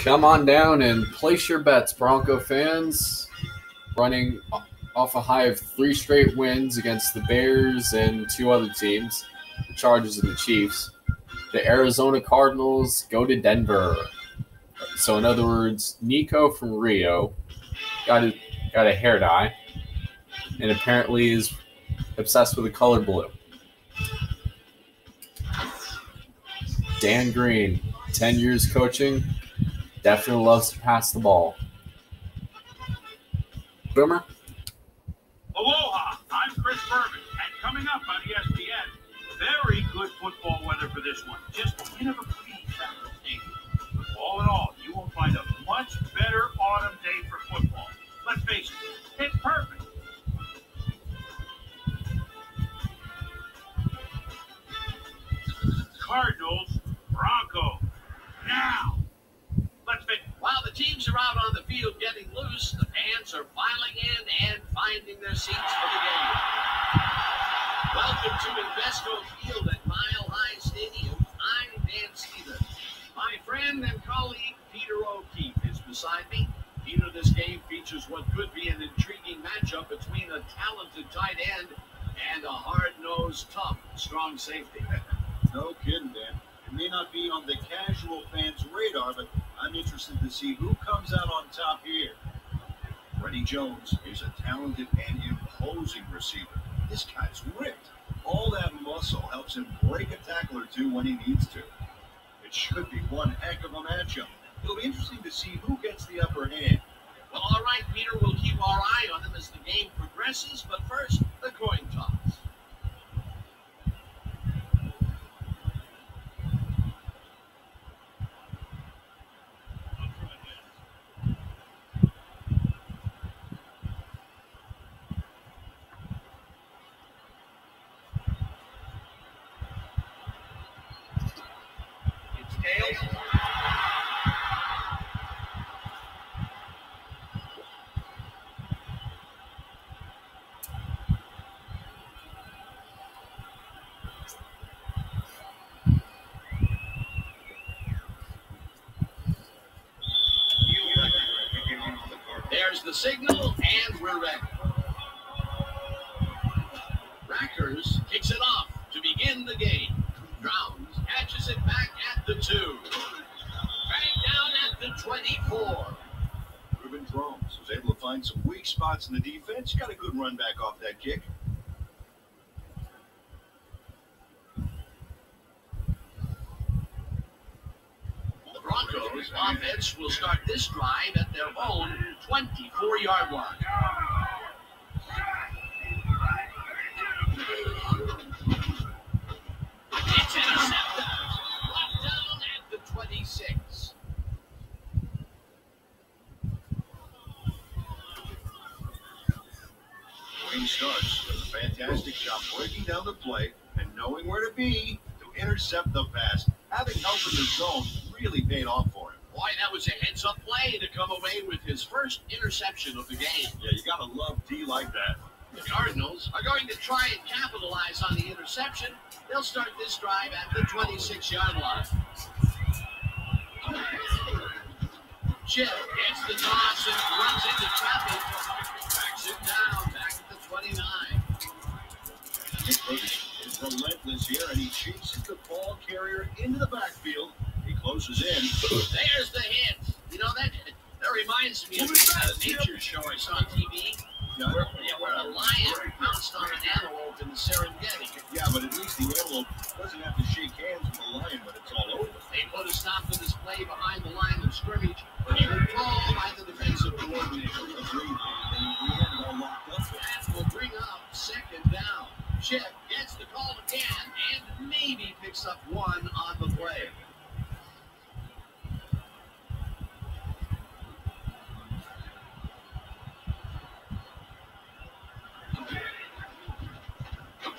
Come on down and place your bets, Bronco fans. Running off a high of 3 straight wins against the Bears and 2 other teams, the Chargers and the Chiefs. The Arizona Cardinals go to Denver. So in other words, Nico from Rio got a hair dye and apparently is obsessed with the color blue. Dan Green, 10 years coaching, definitely loves to pass the ball. Boomer? Aloha, I'm Chris Berman, and coming up on ESPN, very good football weather for this one. Just a bit of a breeze after the stadium. But all in all, you will find a much better autumn day for football. Let's face it, it's perfect. Cardinals, Bronco. Now, let's face it. While the teams are out on the field getting loose, the fans are filing in and finding their seats for the game. Welcome to Invesco Field at Mile High Stadium. I'm Dan Stevens. My friend and colleague Peter O'Keefe is beside me. Peter, this game features what could be an intriguing matchup between a talented tight end and a hard-nosed, tough, strong safety. No kidding, Dan. It may not be on the casual fan's radar, but I'm interested to see who comes out on top here. Freddie Jones is a talented and imposing receiver. This guy's ripped. All that muscle helps him break a tackle or two when he needs to. It should be one heck of a matchup. It'll be interesting to see who gets the upper hand. Well, all right, Peter, we'll keep our eye on him as the game progresses, but first, the coin toss. There's the signal, and we're ready. Rackers kicks it off to begin the game. Drowns catches it back at the 2. Bang down at the 24. Ruben Drones was able to find some weak spots in the defense. Got a good run back off that kick. The Broncos offense will start this drive at their own 24-yard line. It's intercepted. Brought down at the 26. Wayne Starks does a fantastic job breaking down the play and knowing where to be to intercept the pass. Having help in the zone really paid off for him. Boy, that was a heads-up play to come away with his first interception of the game. Yeah, you gotta love D like that. The Cardinals are going to try and capitalize on the interception. They'll start this drive at the 26-yard line. Chip gets the toss and runs into traffic. Backs it down, back at the 29. Nick Ferguson is relentless here, and he chases the ball carrier into the backfield. He closes in. There's the hit. You know, that reminds me of a nature show I saw on TV. Where a lion pounced on an antelope in the Serengeti. Yeah, but at least the antelope doesn't have to shake hands with the lion, but it's all over. They put a stop to this play behind the line of scrimmage, but they were called by the defensive coordinator. Agreed. We had it all locked up. That will bring up second down. Chip gets the call again and maybe picks up one on the play.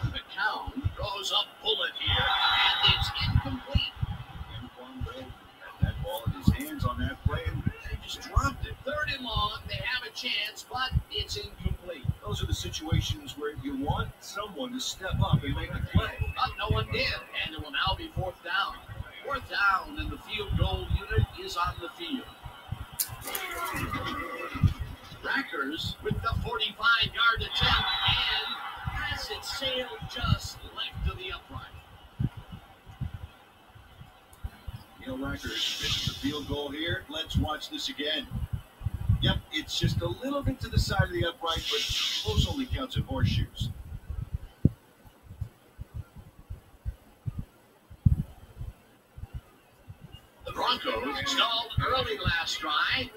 The count goes up bullet here, and it's incomplete. Antoine Bell had that ball in his hands on that play, and they just dropped it. 3rd and long, they have a chance, but it's incomplete. Those are the situations where you want someone to step up and make a play. But no one did, and it will now be 4th down. 4th down, and the field goal unit is on the field. Hers with the 45-yard attempt, and as it sailed just left to the upright. Neil Rackers misses the field goal here. Let's watch this again. Yep, it's just a little bit to the side of the upright, but close only counts in horseshoes. The Broncos stalled early last drive,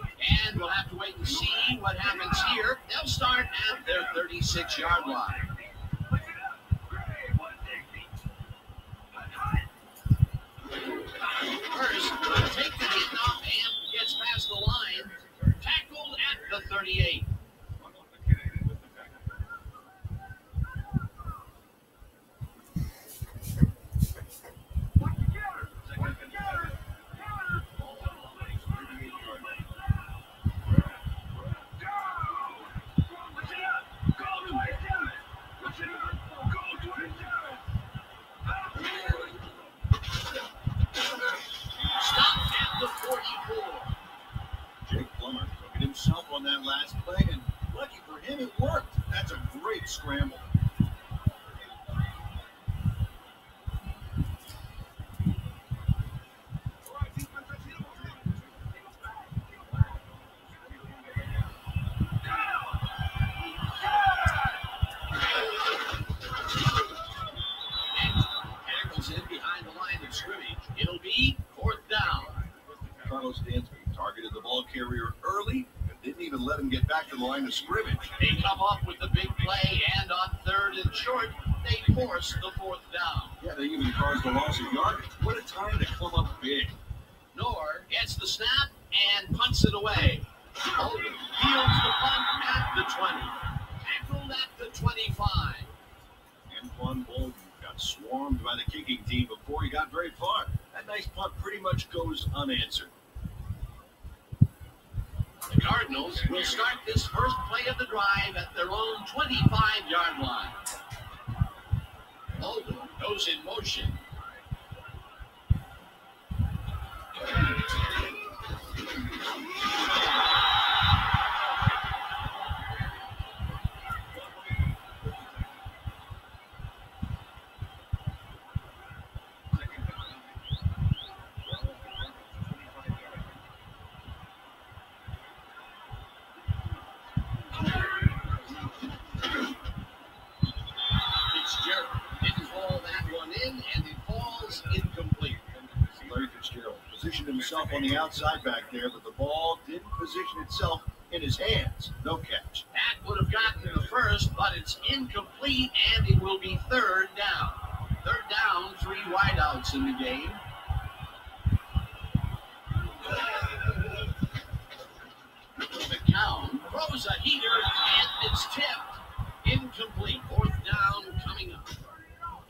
and we'll have to wait and see what happens here. They'll start at their 36-yard line. First, take the hit off and gets past the line. Tackled at the 38. On that last play, and lucky for him, it worked. That's a great scramble. Tackles in behind the line of scrimmage. It'll be 4th down. Carlos Dansby targeted the ball carrier early. Didn't even let him get back to the line of scrimmage. They come up with the big play, and on 3rd and short, they force the 4th down. Yeah, they even caused a loss of yardage. What a time to come up big. Nor gets the snap and punts it away. Holden fields the punt at the 20. Tackled at the 25. Antoine Bolden got swarmed by the kicking team before he got very far. That nice punt pretty much goes unanswered. The Cardinals will start this first play of the drive at their own 25-yard line. Holden goes in motion. Himself on the outside back there, but the ball didn't position itself in his hands. No catch. That would have gotten the first, but it's incomplete, and it will be 3rd down. 3rd down, 3 wideouts in the game. McCown throws a heater, and it's tipped. Incomplete. 4th down coming up.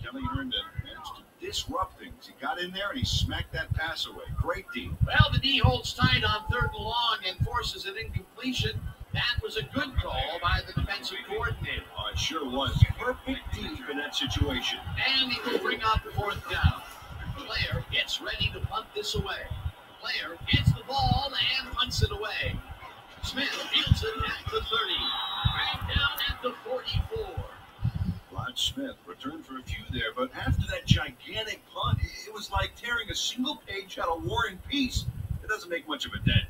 Kelly Herndon managed to disrupt things. He got in there and he smacked that pass away. Great D. Well, the D holds tight on 3rd and long and forces an incompletion. That was a good call by the defensive coordinator. Oh, it sure was. Perfect deep in that situation. And he will bring up 4th down. The player gets ready to punt this away. The player gets the ball and punts it away. Smith fields it at the 30. Right down at the 44. Rod Smith returned for a few there, but after that gigantic punt, it was like tearing a single page out of War and Peace. It doesn't make much of a dent.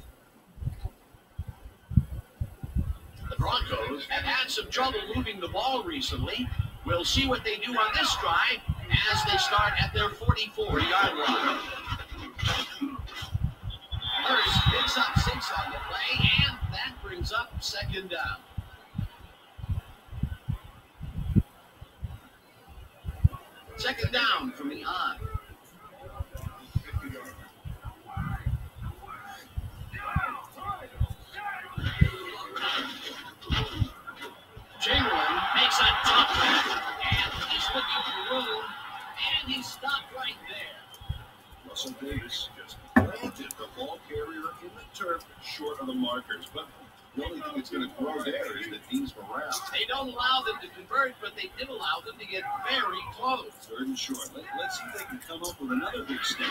The Broncos have had some trouble moving the ball recently. We'll see what they do on this drive as they start at their 44-yard line. Hurst picks up 6 on the play, and that brings up 2nd down. Second down from the I. Chamberlain makes a tough tackle, and he's looking for room, and he's stopped right there. Russell Davis just planted the ball carrier in the turf short of the markers, but the only thing that's going to grow there is the team's morale. They don't allow them to convert, but they did allow them to get very close. 3rd and short. Let's see if they can come up with another big step.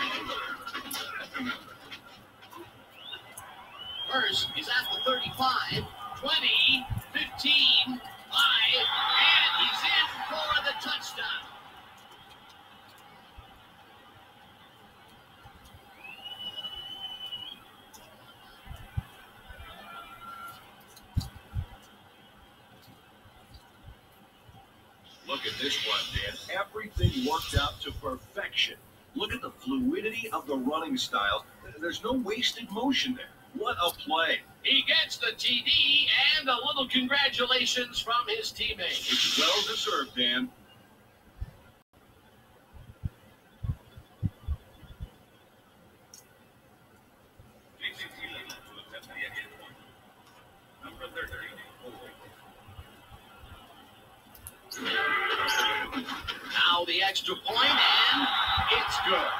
First, he's at the 35. 20, 15, 5, and he's in for the touchdown. Look at this one, Dan. Everything worked out to perfection. Look at the fluidity of the running style. There's no wasted motion there. What a play. He gets the TD and a little congratulations from his teammates. It's well deserved, Dan. Now the extra point, and it's good.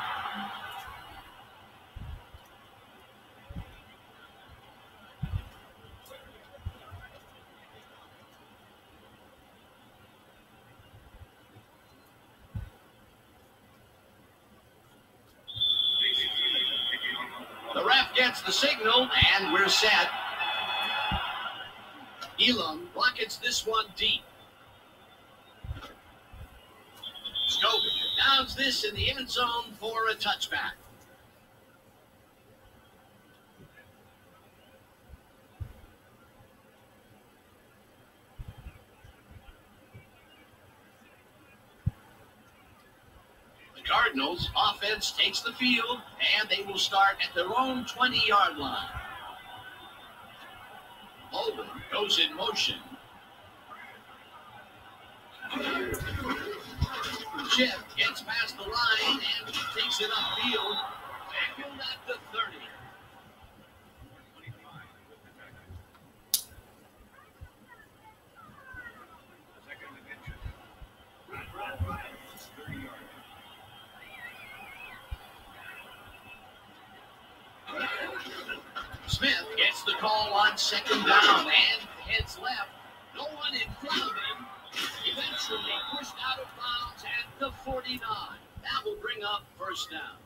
The ref gets the signal, and we're set. Elam rockets this one deep. Scope downs this in the end zone for a touchback. The Cardinals offense takes the field, and they will start at their own 20-yard line. Holden goes in motion. Chip gets past the line and takes it upfield. Tackled at the 30. Smith gets the call on second down and heads left. No one in front of him. Eventually pushed out of bounds at the 49. That will bring up first down.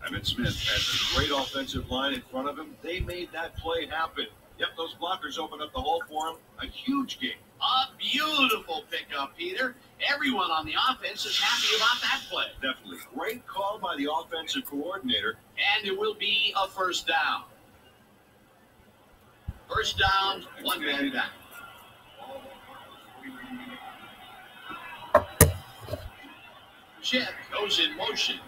Emmitt Smith has a great offensive line in front of him. They made that play happen. Yep, those blockers opened up the hole for him. A huge game. A beautiful pickup, Peter. Everyone on the offense is happy about that play. Definitely. Great call by the offensive coordinator. And it will be a first down. First down, one man back. Chip goes in motion.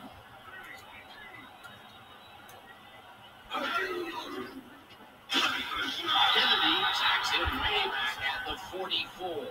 Kennedy tacks him way back at the 44.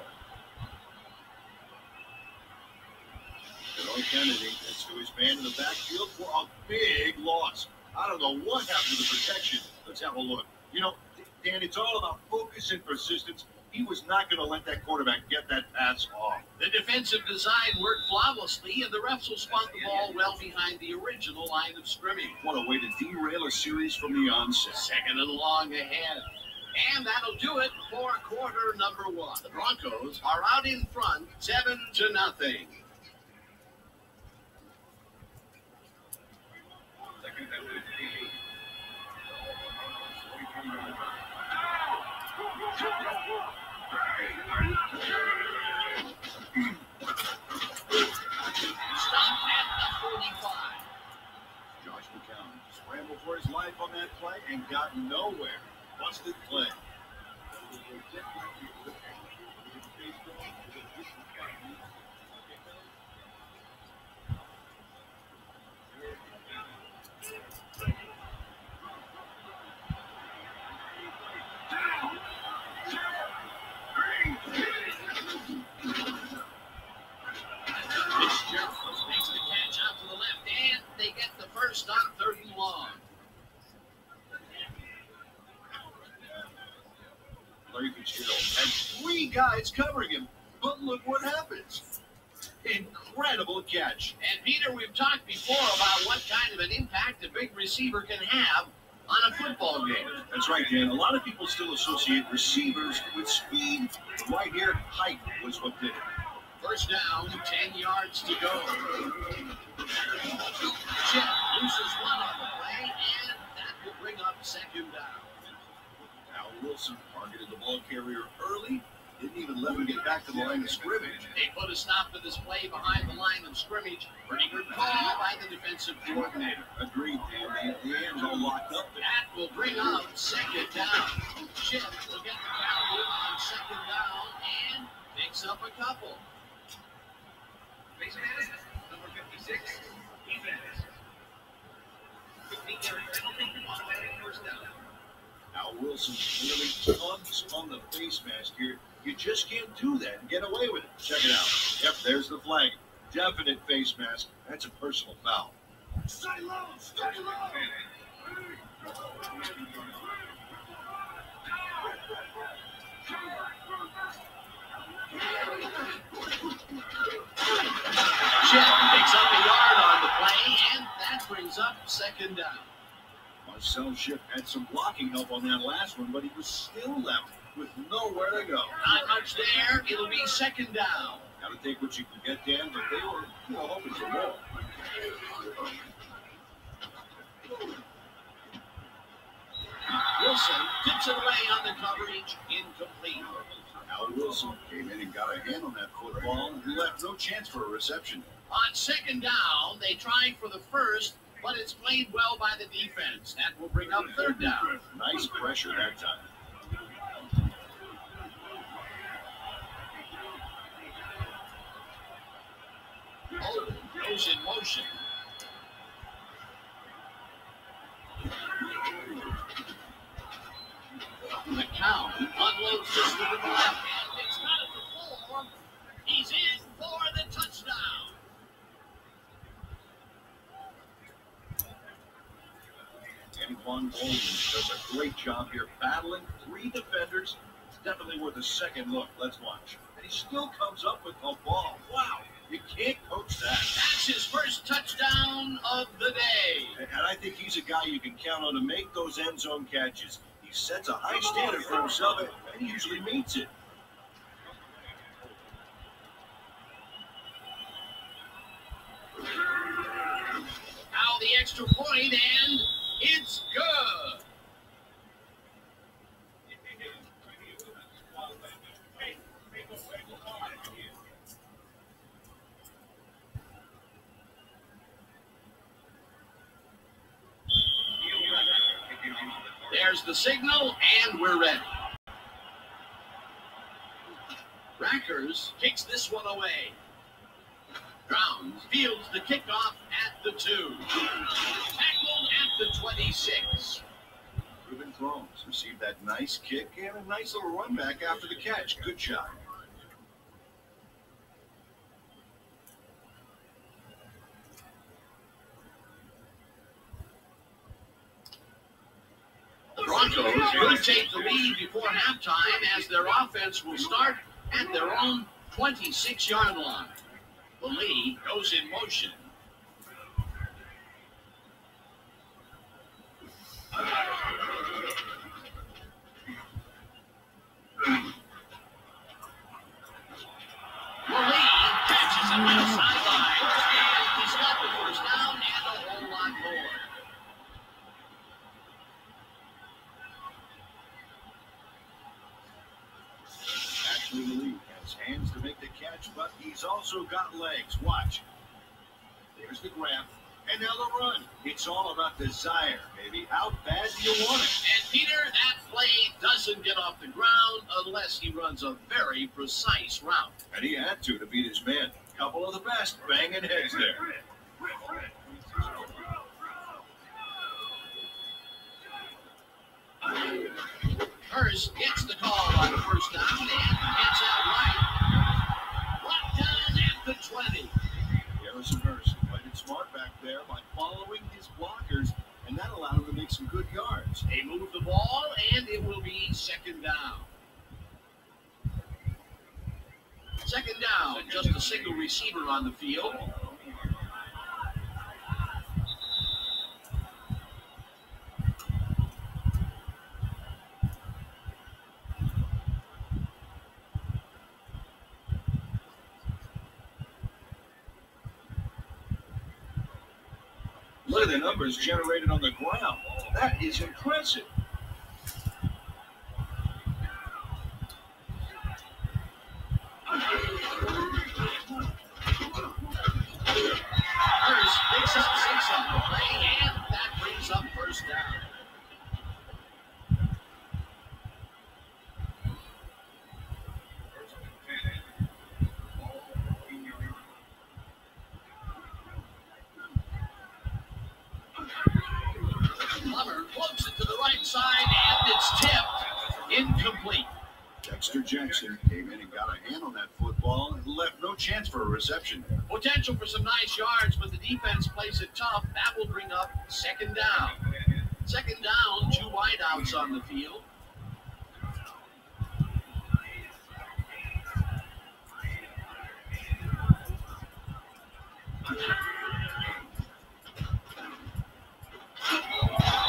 Kennedy gets to his man in the backfield for a big loss. I don't know what happened to the protection. Let's have a look. You know, Dan, it's all about focus and persistence. He was not going to let that quarterback get that pass off. The defensive design worked flawlessly, and the refs will spot the ball well behind the original line of scrimmage. What a way to derail a series from the onset. Second and long ahead. And that'll do it for quarter number one. The Broncos are out in front, 7-0. Stopped at the 45. Josh McCown scrambled for his life on that play and got nowhere. Busted play. Makes the catch out to the left, and they get the first on third and long. Larry Fitzgerald had 3 guys covering him, but look what happens. Incredible catch. And Peter, we've talked before about what kind of an impact a big receiver can have on a football game. That's right, Dan. A lot of people still associate receivers with speed. But right here, height was what did it. First down, 10 yards to go. Chip loses one on the play. even let him get back to the line of scrimmage. They put a stop to this play behind the line of scrimmage. Pretty good call by the defensive coordinator. Agreed, Dan. The hands all locked up there. That will bring up second down. Chip will get the value on second down and picks up a couple. Base man, number 56, defense. 15-yard penalty, automatic first down. Now Wilson clearly tugs on the face mask here. You just can't do that and get away with it. Check it out. Yep, there's the flag. Definite face mask. That's a personal foul. Stay low, stay low. Chip picks up a yard on the play, and that brings up second down. Marcel Schiff had some blocking help on that last one, but he was still left with nowhere to go. Not much there. It'll be second down. Got to take what you can get, Dan, but they were hoping for more. Wilson tips it away on the coverage, incomplete. Al Wilson came in and got a hand on that football and left no chance for a reception. On second down, they tried for the first, but it's played well by the defense. That will bring up third down. Nice pressure that time. Holden goes in motion. McCown unloads this to the left, and it's got it to 4. He's in for the touchdown. Antoine Golden does a great job here battling 3 defenders. It's definitely worth a second look. Let's watch. And he still comes up with a ball. Wow, you can't coach that. That's his first touchdown of the day. And I think he's a guy you can count on to make those end zone catches. He sets a high standard for himself, and he usually meets it. Now the extra point, and it's good. There's the signal, and we're ready. Rackers kicks this one away. Browns fields the kickoff at the 2. Tackled at the 26. Ruben Thrones received that nice kick and a nice little run back after the catch. Good shot. The Broncos will take the lead before halftime as their offense will start at their own 26-yard line. The lead goes in motion. Malik catches him on the sideline, and he's got the first down and a whole lot more. Actually, Malik has hands to make the catch, but he's also got legs. Watch. There's the grab, and now the run. It's all about desire, baby. How bad do you want it? And Peter, that play doesn't get off the ground unless he runs a very precise route. And he had to beat his man. Couple of the best banging heads there. Hurst gets the call on the first down and gets out right. Locked down at the 20. Garrison Hurst played it smart back there by following his blockers, and that allowed him to make some good yards. They move the ball, and it will be second down. Second down, just a single receiver on the field. Look at the numbers generated on the ground. That is impressive. Plummer floats it to the right side, and it's tipped. Incomplete. Dexter Jackson came in and got a hand on that football and left no chance for a reception. Potential for some nice yards, but the defense plays it tough. That will bring up second down. Second down, 2 wideouts on the field.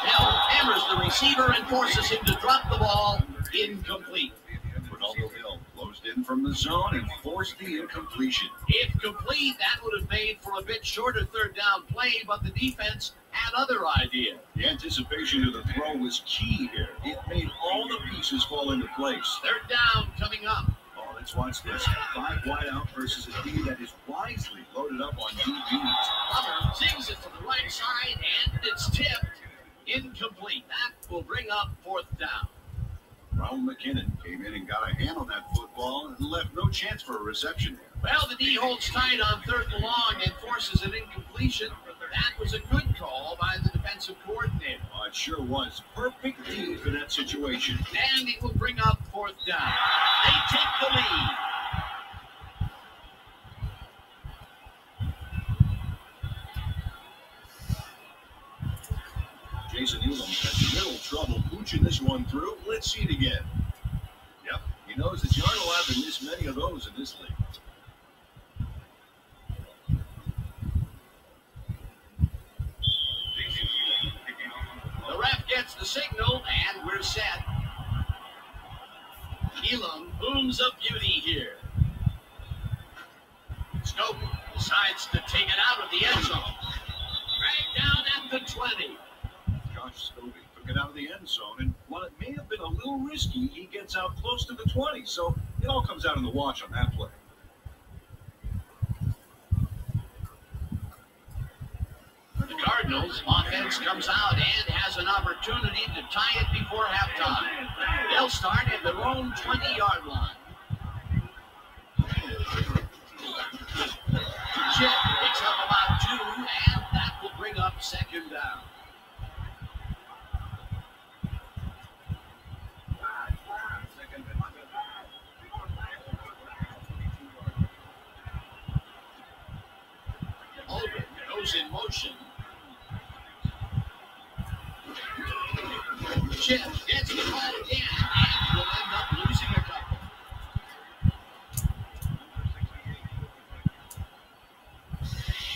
Hill hammers the receiver and forces him to drop the ball. Incomplete. Ronaldo Hill closed in from the zone and forced the incompletion. If complete, that would have made for a bit shorter third down play, but the defense had other ideas. The anticipation of the throw was key here. It made all the pieces fall into place. Third down coming up. Oh, let's watch this. 5 wide out versus a team that is wisely loaded up on DBs. Plummer sings it to the right side, and it's tipped. Incomplete. That will bring up fourth down. Raul McKinnon came in and got a hand on that football and left no chance for a reception. Well, the D holds tight on third and long and forces an incompletion. That was a good call by the defensive coordinator. Oh, it sure was. Perfect D for that situation. And it will bring up fourth down. They take the lead. Jason Elam has a little trouble pooching this one through. Let's see it again. Yep, he knows that you aren't allowed to miss many of those in this league. The ref gets the signal, and we're set. Elam booms up beauty here. Scope decides to take it out of the end zone. Right down at the 20. Josh Scobie took it out of the end zone, and while it may have been a little risky, he gets out close to the 20, so it all comes out in the wash on that play. The Cardinals offense comes out and has an opportunity to tie it before halftime. They'll start at their own 20-yard line. Chip picks up about 2, and that will bring up second down. Holden goes in motion. Chip gets the ball again and will end up losing a couple.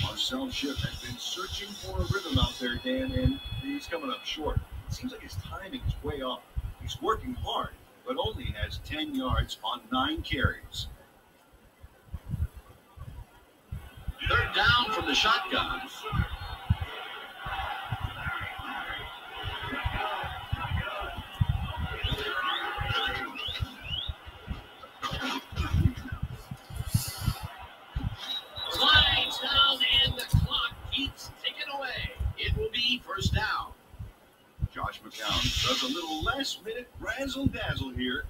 Marcel Chip has been searching for a rhythm out there, Dan, and he's coming up short. It seems like his timing is way off. He's working hard, but only has 10 yards on 9 carries. Third down from the shotgun. Slides down, and the clock keeps ticking away. It will be first down. Josh McCown does a little last-minute razzle-dazzle here,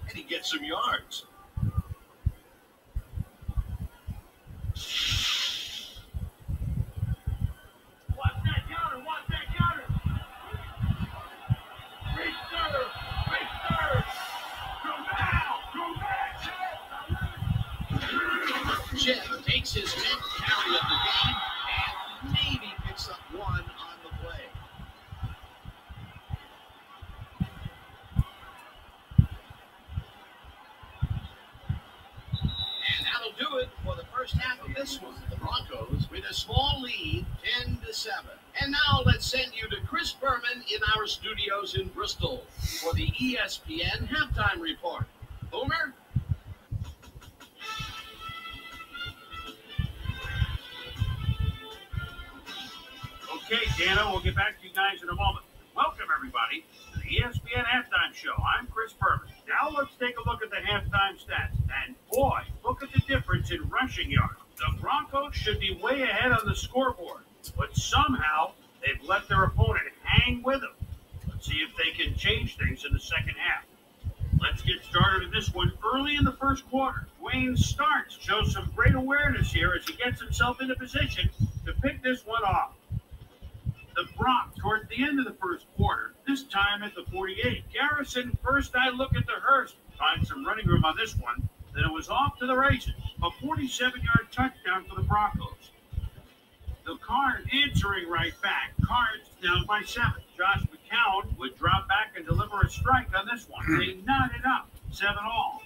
and he gets some yards. Chip takes his 10th carry of the game and maybe picks up 1 on the play. And that'll do it for the first half of this one. The Broncos with a small lead, 10-7. And now let's send you to Chris Berman in our studios in Bristol for the ESPN halftime report. Boomer? Okay, Dana, we'll get back to you guys in a moment. Welcome, everybody, to the ESPN Halftime Show. I'm Chris Berman. Now let's take a look at the halftime stats. And boy, look at the difference in rushing yards. The Broncos should be way ahead on the scoreboard, but somehow they've let their opponent hang with them. Let's see if they can change things in the second half. Let's get started in this one early in the first quarter. Dwayne Starks shows some great awareness here as he gets himself into position to pick this one off. The Bronx toward the end of the first quarter, this time at the 48. Garrison, first I look at the Hurst. Find some running room on this one. Then it was off to the races. A 47-yard touchdown for the Broncos. The Cards answering right back. Cards down by 7. Josh McCown would drop back and deliver a strike on this one. They knotted up. 7-all.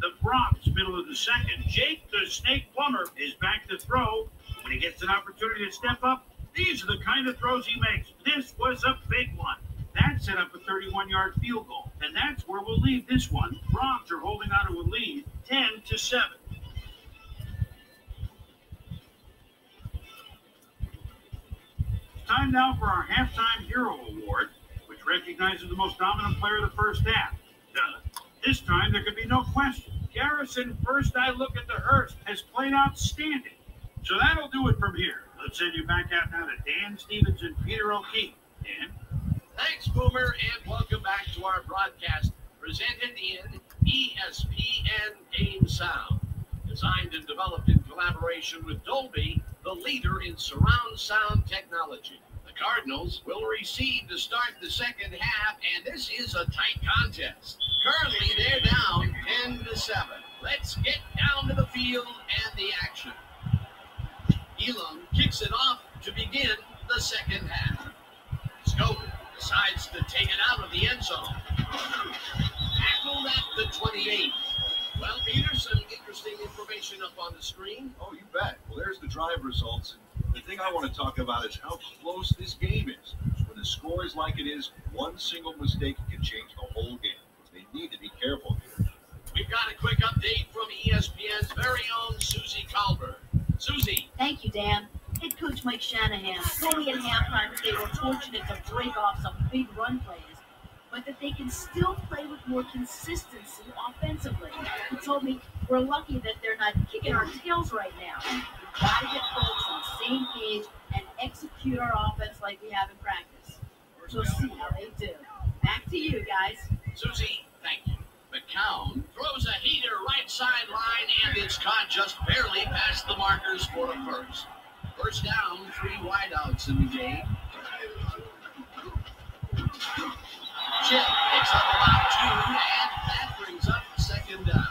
The Bronx, middle of the second. Jake the Snake Plummer is back to throw. When he gets an opportunity to step up, these are the kind of throws he makes. This was a big one. That set up a 31-yard field goal. And that's where we'll leave this one. Bronx are holding on to a lead, 10-7. Time now for our Halftime Hero Award, which recognizes the most dominant player of the first half. This time, there could be no question. Garrison, first I look at the Hurst, has played outstanding. So that'll do it from here. Let's send you back out now to Dan Stevens and Peter O'Keefe. Dan? Thanks, Boomer, and welcome back to our broadcast presented in ESPN Game Sound. Designed and developed in collaboration with Dolby, the leader in surround sound technology. The Cardinals will receive to start the second half, and this is a tight contest. Currently, they're down 10-7. Let's get down to the field and the action. Elam kicks it off to begin the second half. Scobie decides to take it out of the end zone. Tackled at the 28. Well, Peter, some interesting information up on the screen. Oh, you bet. Well, there's the drive results. And the thing I want to talk about is how close this game is. When the score is like it is, one single mistake can change the whole game. They need to be careful here. We've got a quick update from ESPN's very own Susie Calver. Susie. Thank you, Dan. Head coach Mike Shanahan told me at halftime that they were fortunate to break off some big run plays, but that they can still play with more consistency offensively. He told me we're lucky that they're not kicking our tails right now. We've got to get folks on the same page and execute our offense like we have in practice. We'll see how they do. Back to you, guys. Susie, thank you. McCown throws a heater right sideline, and it's caught just barely past the markers for a first. First down, 3 wideouts in the game. Chip picks up about 2, and that brings up second down.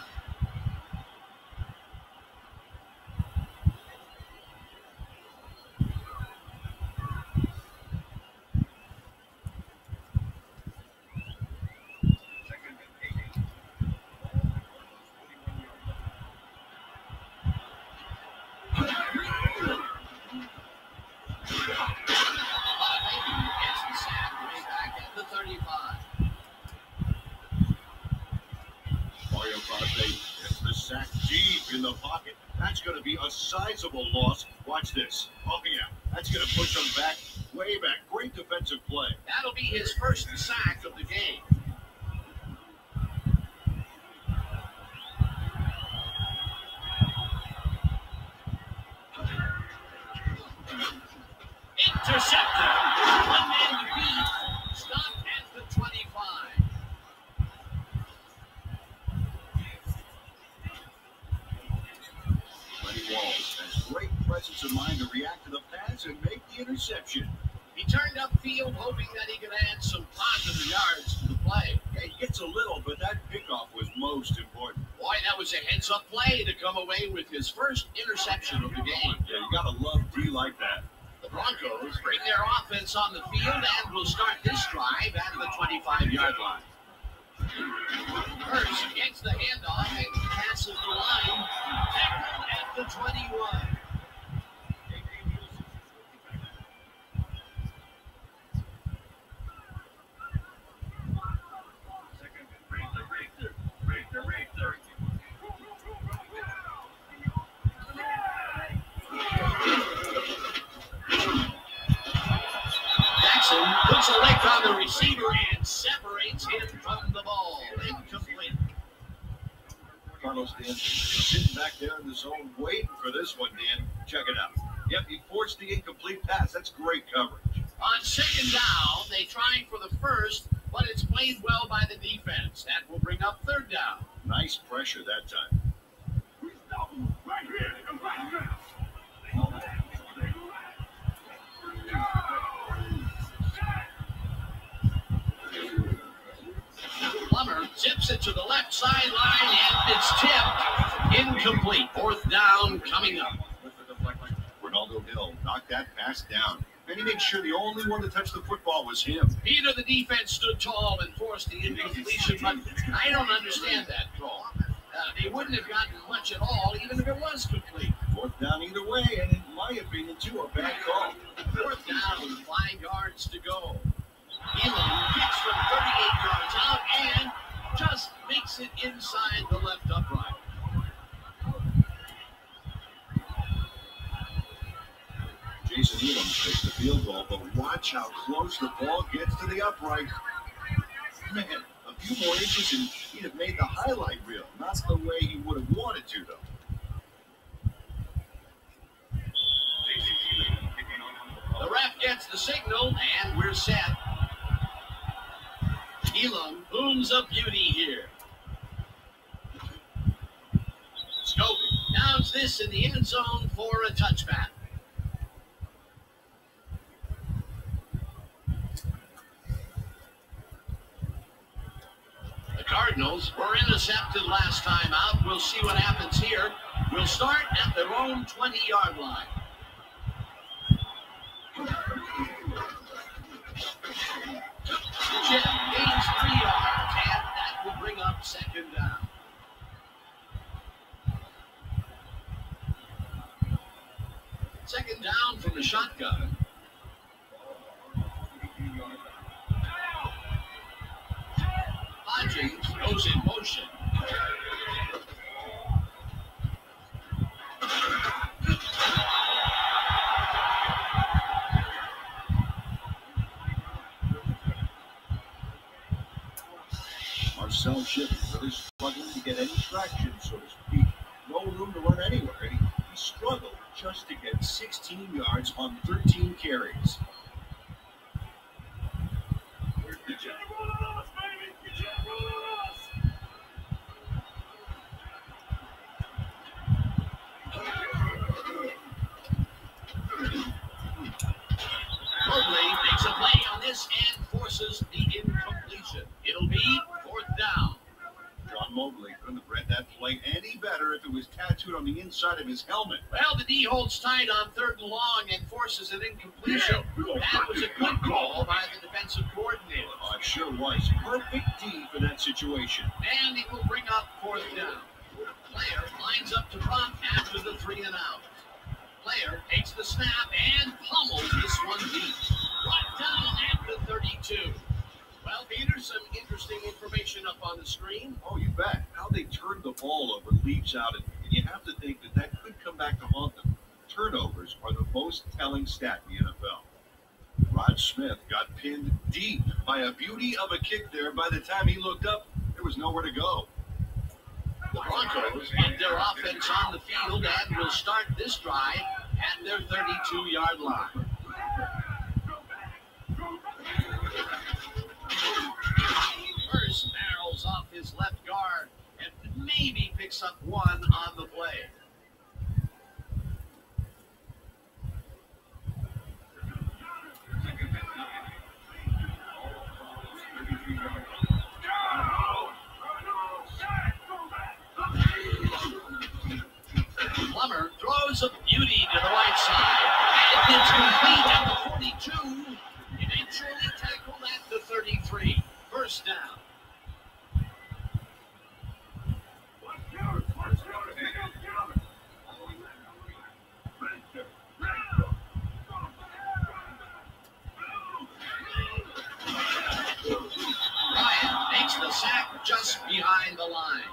In the pocket. That's going to be a sizable loss. Watch this. Oh, yeah. That's going to push him back, way back. Great defensive play. That'll be his first sack of the game. Intercepted. One man to beat. Stopped at the 25. Walls has great presence of mind to react to the pass and make the interception. He turned upfield hoping that he could add some positive yards to the play. He gets a little, but that pickoff was most important. Boy, that was a heads-up play to come away with his first interception of the game. Yeah, you got to love D like that. The Broncos bring their offense on the field and will start this drive at the 25-yard line. Hurst gets the handoff and passes the line. Tackled at the 21. Jackson puts a leg on the receiver and separates him from the ball. Incomplete. Carlos Dan sitting back there in the zone waiting for this one, Dan. Check it out. Yep, he forced the incomplete pass. That's great coverage. On second down, they try for the first, but it's played well by the defense. That will bring up third down. Nice pressure that time. Right here. to the left sideline, and it's tipped. Incomplete. Fourth down coming up. Ronaldo Hill knocked that pass down. And he made sure the only one to touch the football was him. Peter, the defense, stood tall and forced the incompletion, but I don't understand that call. They wouldn't have gotten much at all, even if it was complete. Fourth down either way, and in my opinion, too, a bad call. Fourth down, 5 yards to go. Elam kicks from 38 yards out and just makes it inside the left upright. Jason Elam takes the field goal, but watch how close the ball gets to the upright. Man, a few more inches and he'd have made the highlight reel. Not the way he would have wanted to, though. The ref gets the signal, and we're set. Elam booms a beauty here. Scobie downs this in the end zone for a touchback. The Cardinals were intercepted last time out. We'll see what happens here. We'll start at their own 20-yard line. Chip gains 3 yards, and that will bring up second down. Second down from the shotgun. Hodgins goes in motion. Marcel Ship really struggling to get any traction, so to speak. No room to run anywhere. And he struggled just to get 16 yards on 13 carries. Mobley makes a play on this and forces the incompletion. It'll be fourth down. John Mobley couldn't have read that play any better if it was tattooed on the inside of his helmet. Well, the D holds tight on third and long and forces an incompletion. That was a good call by the defensive coordinator. Oh, it sure was. Perfect D for that situation. And it will bring up fourth down. Player lines up to drop after the 3 and out. Player takes the snap and pummels this one deep. Brought down at the 32. Well, Peter, some interesting information up on the screen. Oh, you bet. How they turned the ball over leaves out, and you have to think that that could come back to haunt them. Turnovers are the most telling stat in the NFL. Rod Smith got pinned deep by a beauty of a kick there. By the time he looked up, there was nowhere to go. The Broncos get their offense on the field and will start this drive at their 32-yard line. First barrels off his left guard and maybe picks up one on the play. Plummer throws a beauty to the right side. It's complete at the 42. Eventually tackled at the 33. First down. Ryan makes the sack just behind the line.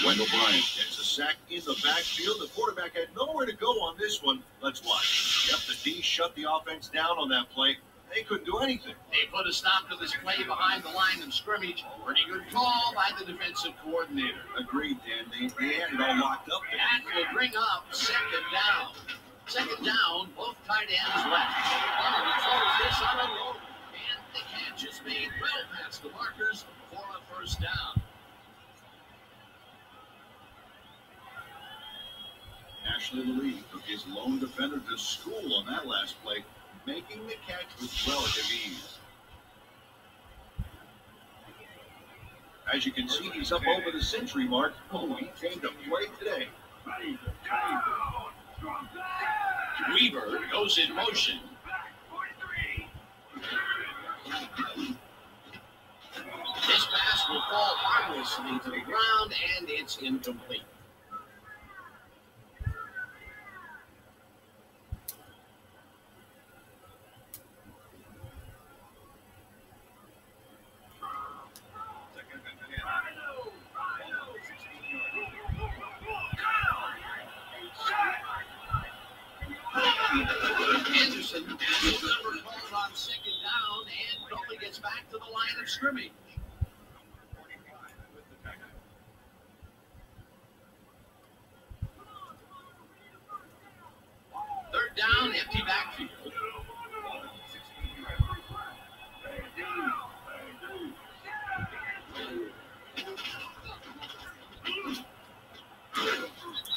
Wendell Bryant gets a sack in the backfield. The quarterback had nowhere to go on this one. Let's watch. Yep, the D shut the offense down on that play. They couldn't do anything. They put a stop to this play behind the line of scrimmage. Pretty good call by the defensive coordinator. Agreed, Dan. They had it all locked up there. That will bring up second down. Second down, both tight ends left. Plummer throws this on a rope, and the catch is made well past the markers for a first down. Ashley Lee took his lone defender to school on that last play, making the catch with relative ease. As you can see, he's up over the century mark. Oh, he came to play today. Weaver goes in motion. This pass will fall harmlessly to the ground, and it's incomplete. Anderson has his number called on second down and probably gets back to the line of scrimmage. Third down, empty backfield.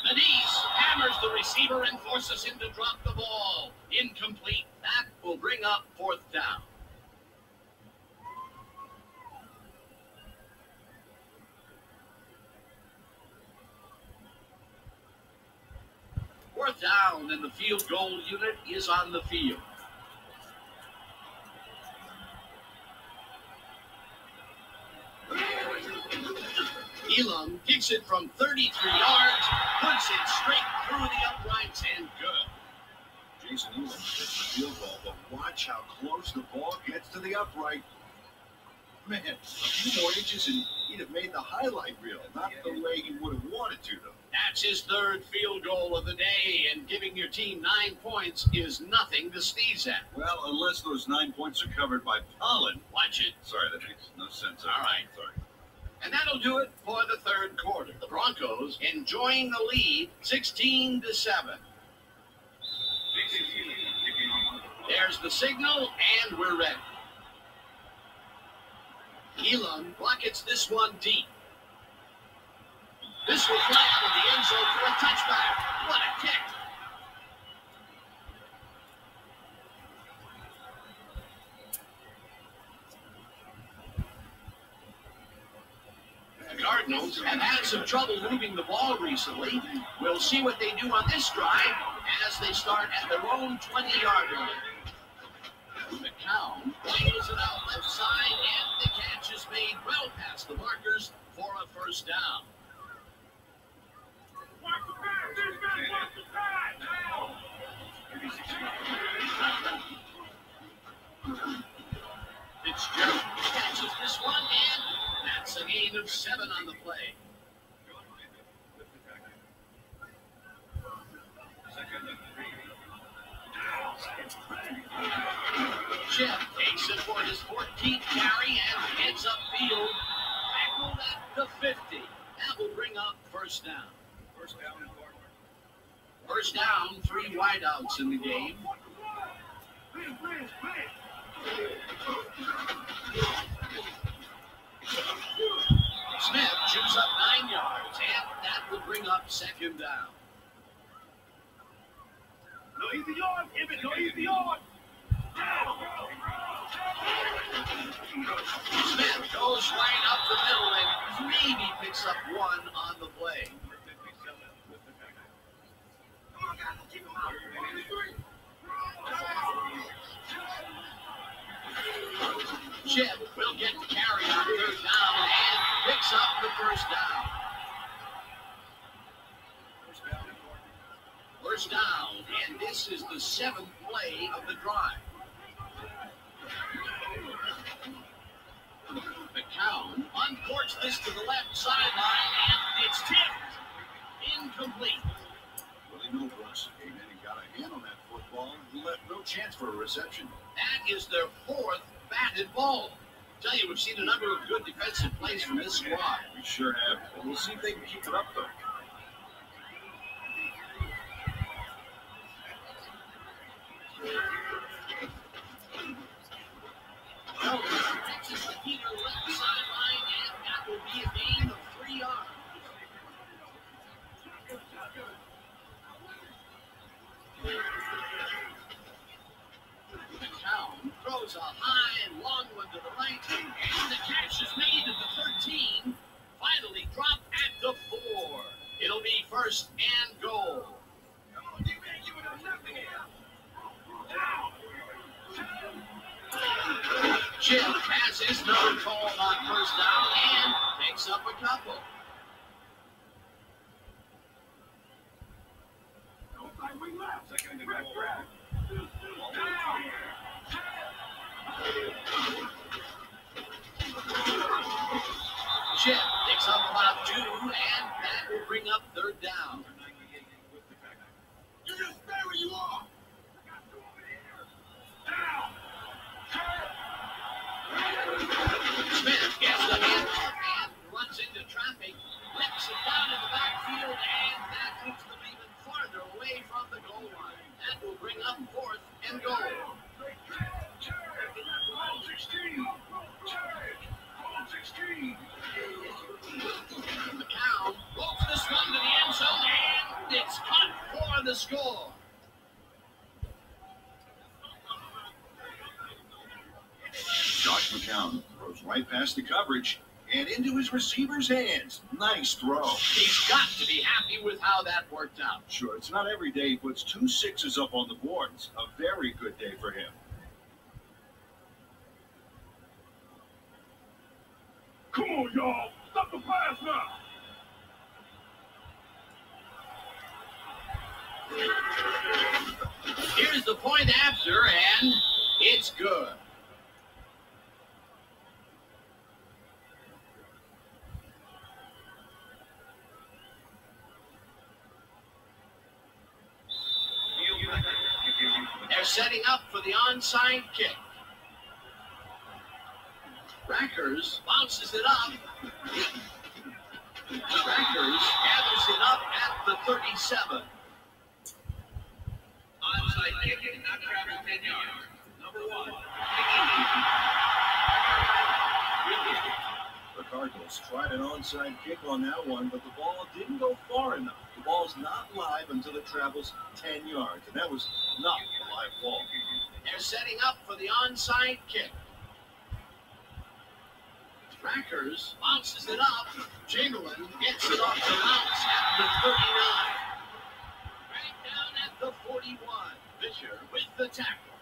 Denise hammers the receiver and forces him to drop the ball. Incomplete. That will bring up fourth down. Fourth down, and the field goal unit is on the field. Elam kicks it from 33 yards, puts it straight through the uprights, and good. Jason Elam gets the field goal, but watch how close the ball gets to the upright. Man, a few more inches and he'd have made the highlight reel. Not the way he would have wanted to, though. That's his third field goal of the day, and giving your team 9 points is nothing to sneeze at. Well, unless those 9 points are covered by pollen. Watch it. Sorry, that makes no sense. All right. Sorry. And that'll do it for the third quarter. The Broncos enjoying the lead, 16-7. There's the signal, and we're ready. Elam buckets this one deep. This will fly out of the end zone for a touchback. What a kick. The Cardinals have had some trouble moving the ball recently. We'll see what they do on this drive as they start at their own 20-yard line. McCown wheels it out left side, and the catch is made well past the markers for a first down. Fitzgerald catches this one, and that's a gain of 7 on the play. Chip takes it for his 14th carry and heads upfield. Tackled at the 50. That will bring up first down. First down, 3 wideouts in the game. Smith chews up 9 yards, and that will bring up second down. No easy yard, no easy yard. Smith goes right up the middle and maybe picks up 1 on the play. Chip will get the carry on third down and picks up the first down. First down, and this is the 7th play of the drive. McCown uncorks this to the left sideline, and it's tipped. Incomplete. Willie Milbrooks came in and got a hand on that football and left no chance for a reception. That is their 4th batted ball. Tell you, we've seen a number of good defensive plays from this squad. We sure have. And we'll see if they can keep it up, though. Texas the Peter left sideline, and that will be a gain of 3 yards. McCown throws a high and long one to the right, and the catch is made at the 13. Finally drop at the 4. It'll be first and goal. Jim has his number called on first down and picks up a couple. Jim picks up about 2, and that will bring up third down. You just stay where you are. Smith gets the handoff and runs into traffic, lifts it down in the backfield, and that puts them even farther away from the goal line. That will bring up fourth and goal. McCown rolls this one to the end zone, and it's caught for the score. Josh McCown throws right past the coverage and into his receiver's hands. Nice throw. He's got to be happy with how that worked out. Sure, it's not every day he puts 2 6s up on the boards. A very good day for him. Come on, y'all. Stop the pass now. Here's the point after, and it's good. They're setting up for the onside kick. Rackers bounces it up. Rackers gathers it up at the 37. Onside kick, not traveling 10 yards. Number 1. The Cardinals tried an onside kick on that one, but the ball didn't go far enough. The ball's not live until it travels 10 yards, and that was not a live ball. They're setting up for the onside kick. Rackers bounces it up. Chamberlain gets it off the bounce at the 39. Right down at the 41. Fisher with the tackle.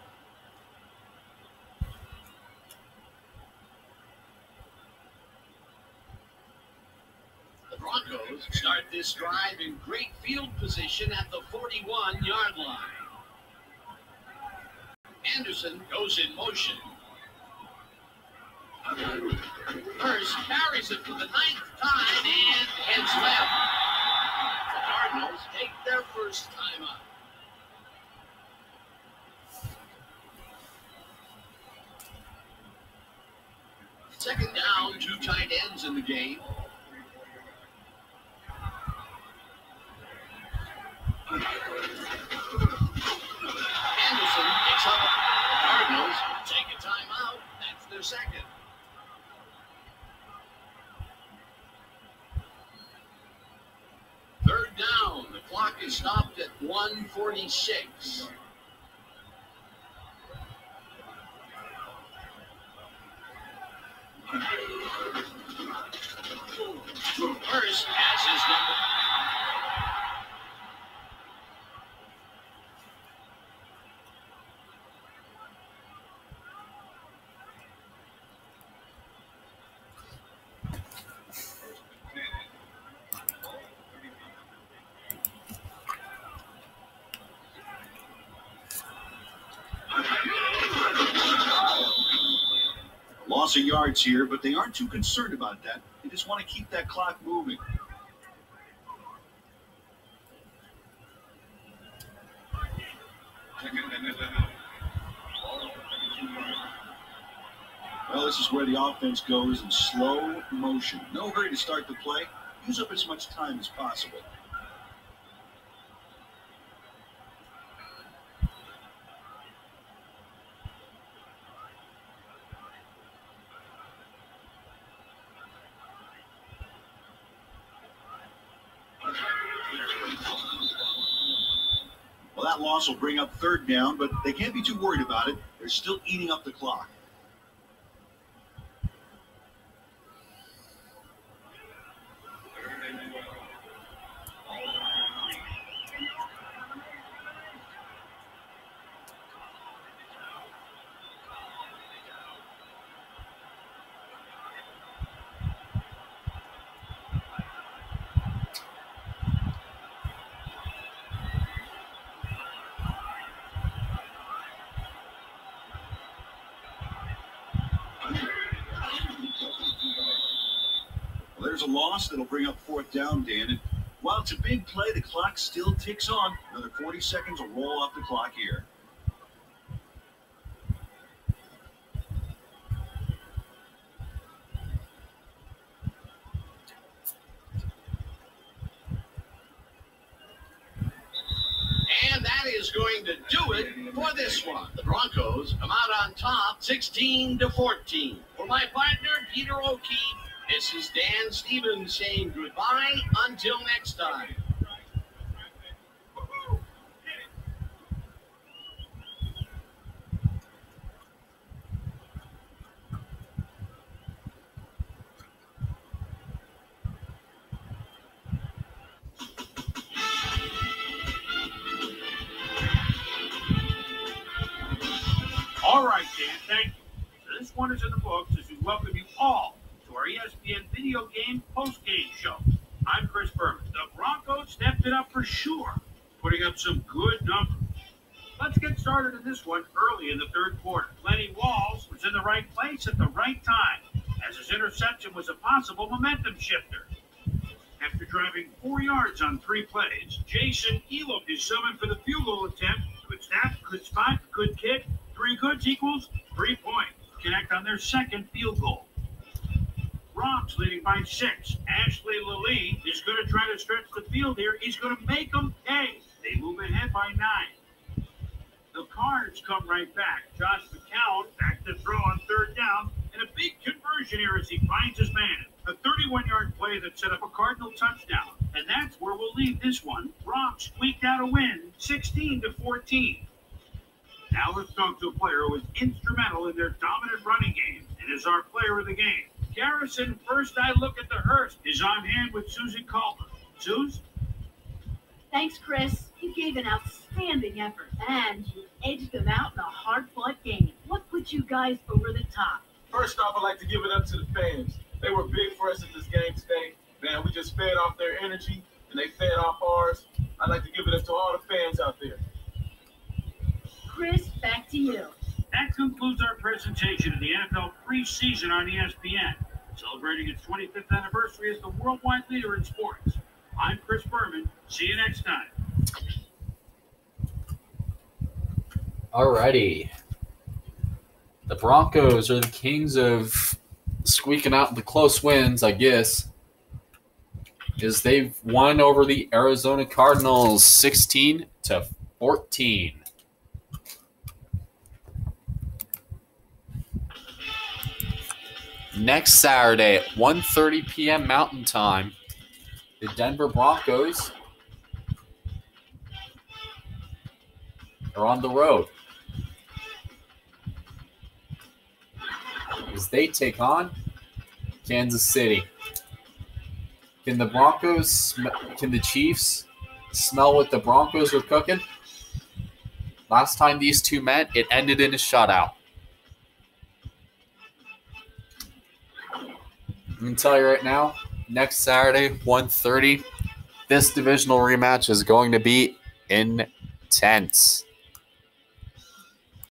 The Broncos start this drive in great field position at the 41-yard line. Anderson goes in motion. Hurst carries it for the 9th time and heads left. The Cardinals take their first time up. Second down, 2 tight ends in the game. Anderson picks up. The Cardinals take a timeout. That's their second. Third down. The clock is stopped at 1:46. Hurst has his number. Loss of yards here, but they aren't too concerned about that. They just want to keep that clock moving. Well, this is where the offense goes in slow motion. No hurry to start the play. Use up as much time as possible. Well, that loss will bring up third down, but they can't be too worried about it. They're still eating up the clock. a loss. That'll bring up fourth down, Dan. And while it's a big play, the clock still ticks on. Another 40 seconds will roll off the clock here. And that is going to do it for this one. The Broncos come out on top 16-14. For my partner, Peter O'Keefe, this is Dan Stevens saying goodbye until next time. All right, Dan, thank you. So this one is in the books as we welcome you all to our ESPN video game post-game show. I'm Chris Berman. The Broncos stepped it up for sure, putting up some good numbers. Let's get started in this one early in the third quarter. Lenny Walls was in the right place at the right time, as his interception was a possible momentum shifter. After driving 4 yards on 3 plays, Jason Elam is summoned for the field goal attempt. Good snap, good spot, good kick. 3 goods equals 3 points. Connect on their second field goal. Bronx leading by 6. Ashley Lilly is going to try to stretch the field here. He's going to make them pay. They move ahead by 9. The Cards come right back. Josh McCown back to throw on third down. And a big conversion here as he finds his man. A 31-yard play that set up a Cardinal touchdown. And that's where we'll leave this one. Bronx squeaked out a win, 16-14. Now let's talk to a player who was instrumental in their dominant running game and is our player of the game. Garrison, first I look at the Hearst, is on hand with Susan Calder. Suze? Thanks, Chris. You gave an outstanding effort, and you edged them out in a hard-fought game. What put you guys over the top? First off, I'd like to give it up to the fans. They were big for us at this game today. Man, we just fed off their energy, and they fed off ours. I'd like to give it up to all the fans out there. Chris, back to you. That concludes our presentation of the NFL preseason on ESPN, celebrating its 25th anniversary as the worldwide leader in sports. I'm Chris Berman. See you next time. Alrighty. The Broncos are the kings of squeaking out the close wins, I guess, because they've won over the Arizona Cardinals 16-14. Next Saturday at 1:30 p.m. Mountain Time, the Denver Broncos are on the road as they take on Kansas City. Can the Chiefs smell what the Broncos are cooking? Last time these two met, it ended in a shutout. I can tell you right now, next Saturday, 1:30, this divisional rematch is going to be intense.